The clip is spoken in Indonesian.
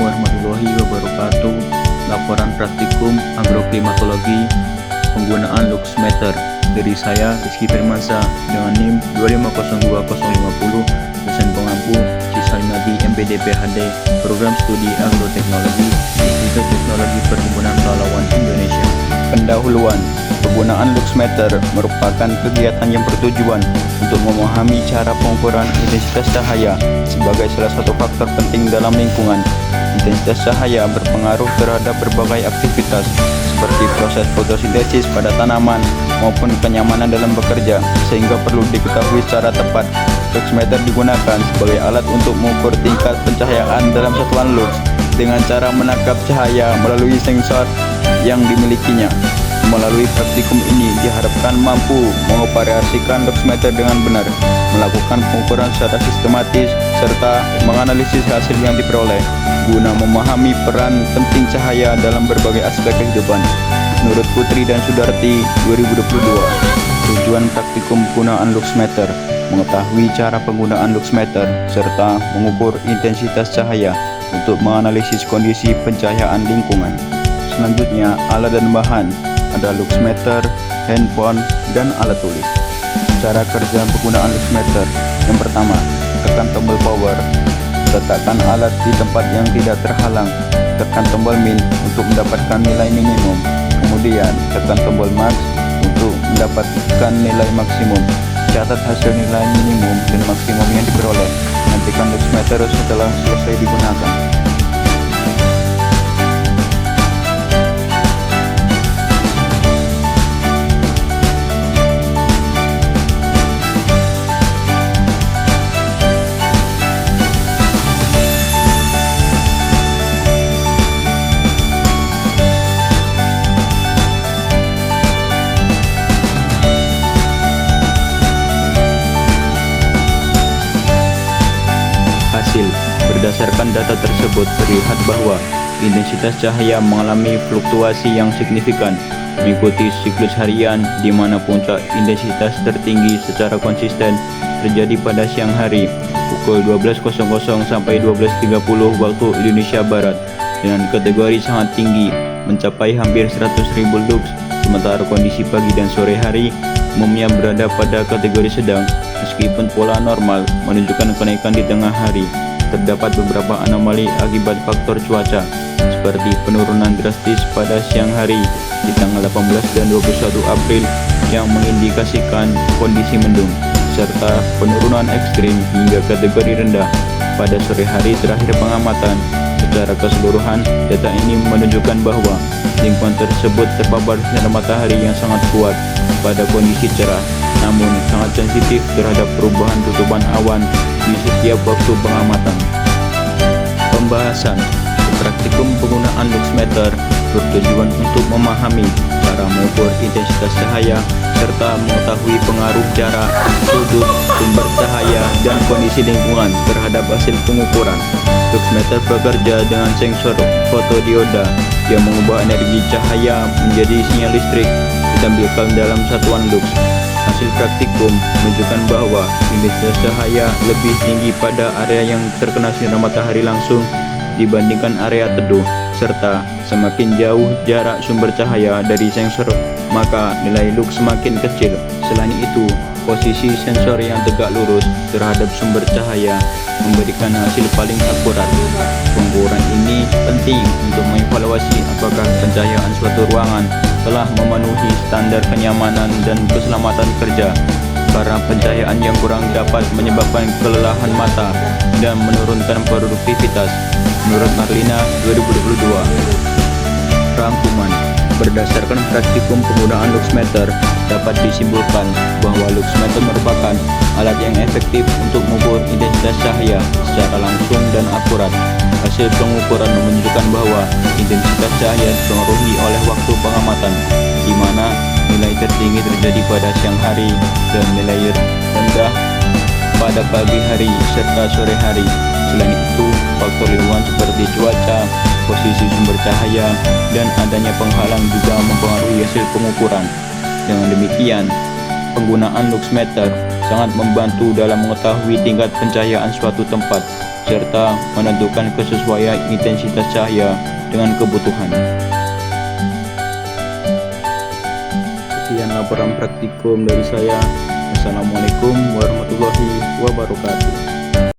warahmatullahi wabarakatuh. Laporan praktikum agroklimatologi penggunaan luxmeter dari saya Rizky Firmansyah dengan NIM 2502050, dosen pengampu siswa Madi MPD PhD Program Studi Agroteknologi Institut Teknologi Perkebunan Pahlawan Indonesia. Pendahuluan. Penggunaan luxmeter merupakan kegiatan yang bertujuan untuk memahami cara pengukuran intensitas cahaya sebagai salah satu faktor penting dalam lingkungan. Intensitas cahaya berpengaruh terhadap berbagai aktivitas seperti proses fotosintesis pada tanaman maupun kenyamanan dalam bekerja, sehingga perlu diketahui secara tepat. Luxmeter digunakan sebagai alat untuk mengukur tingkat pencahayaan dalam satuan lux dengan cara menangkap cahaya melalui sensor yang dimilikinya. Melalui praktikum ini diharapkan mampu mengoperasikan luxmeter dengan benar, melakukan pengukuran secara sistematis, serta menganalisis hasil yang diperoleh guna memahami peran penting cahaya dalam berbagai aspek kehidupan. Menurut Putri dan Sudarti 2022, tujuan praktikum penggunaan luxmeter mengetahui cara penggunaan luxmeter serta mengukur intensitas cahaya untuk menganalisis kondisi pencahayaan lingkungan. Selanjutnya, alat dan bahan ada luxmeter, handphone, dan alat tulis. Cara kerja penggunaan luxmeter: yang pertama, tekan tombol power, letakkan alat di tempat yang tidak terhalang, tekan tombol min untuk mendapatkan nilai minimum, kemudian tekan tombol max untuk mendapatkan nilai maksimum. Catat hasil nilai minimum dan maksimum yang diperoleh, nantikan luxmeter setelah selesai digunakan. Berdasarkan data tersebut, terlihat bahwa intensitas cahaya mengalami fluktuasi yang signifikan mengikuti siklus harian, di mana puncak intensitas tertinggi secara konsisten terjadi pada siang hari pukul 12.00 sampai 12.30 waktu Indonesia Barat dengan kategori sangat tinggi mencapai hampir 100.000 lux, sementara kondisi pagi dan sore hari umumnya berada pada kategori sedang. Meskipun pola normal menunjukkan kenaikan di tengah hari, terdapat beberapa anomali akibat faktor cuaca, seperti penurunan drastis pada siang hari di tanggal 18 dan 21 April yang mengindikasikan kondisi mendung, serta penurunan ekstrim hingga kategori rendah pada sore hari terakhir pengamatan. Secara keseluruhan, data ini menunjukkan bahwa lingkungan tersebut terpapar sinar matahari yang sangat kuat pada kondisi cerah, namun sangat sensitif terhadap perubahan tutupan awan di setiap waktu pengamatan. Pembahasan. Praktikum penggunaan luxmeter bertujuan untuk memahami cara mengukur intensitas cahaya serta mengetahui pengaruh jarak, sudut, sumber cahaya, dan kondisi lingkungan terhadap hasil pengukuran. Luxmeter bekerja dengan sensor fotodioda yang mengubah energi cahaya menjadi sinyal listrik ditampilkan dalam satuan lux. Hasil praktikum menunjukkan bahwa intensitas cahaya lebih tinggi pada area yang terkena sinar matahari langsung dibandingkan area teduh, serta semakin jauh jarak sumber cahaya dari sensor, maka nilai lux semakin kecil. Selain itu, posisi sensor yang tegak lurus terhadap sumber cahaya memberikan hasil paling akurat. Pengukuran ini penting untuk mengevaluasi apakah pencahayaan suatu ruangan telah memenuhi standar kenyamanan dan keselamatan kerja, karena pencahayaan yang kurang dapat menyebabkan kelelahan mata dan menurunkan produktivitas. Menurut Marlina 2022. Rangkuman. Berdasarkan praktikum penggunaan luxmeter, dapat disimpulkan bahwa luxmeter merupakan alat yang efektif untuk mengukur intensitas cahaya secara langsung dan akurat. Hasil pengukuran menunjukkan bahwa intensitas cahaya dipengaruhi oleh waktu pengamatan, di mana nilai tertinggi terjadi pada siang hari dan nilai rendah pada pagi hari serta sore hari. Selain itu, faktor lingkungan seperti cuaca, posisi sumber cahaya, dan adanya penghalang juga mempengaruhi hasil pengukuran. Dengan demikian, penggunaan luxmeter sangat membantu dalam mengetahui tingkat pencahayaan suatu tempat, serta menentukan kesesuaian intensitas cahaya dengan kebutuhan. Sekian laporan praktikum dari saya. Assalamualaikum warahmatullahi wabarakatuh.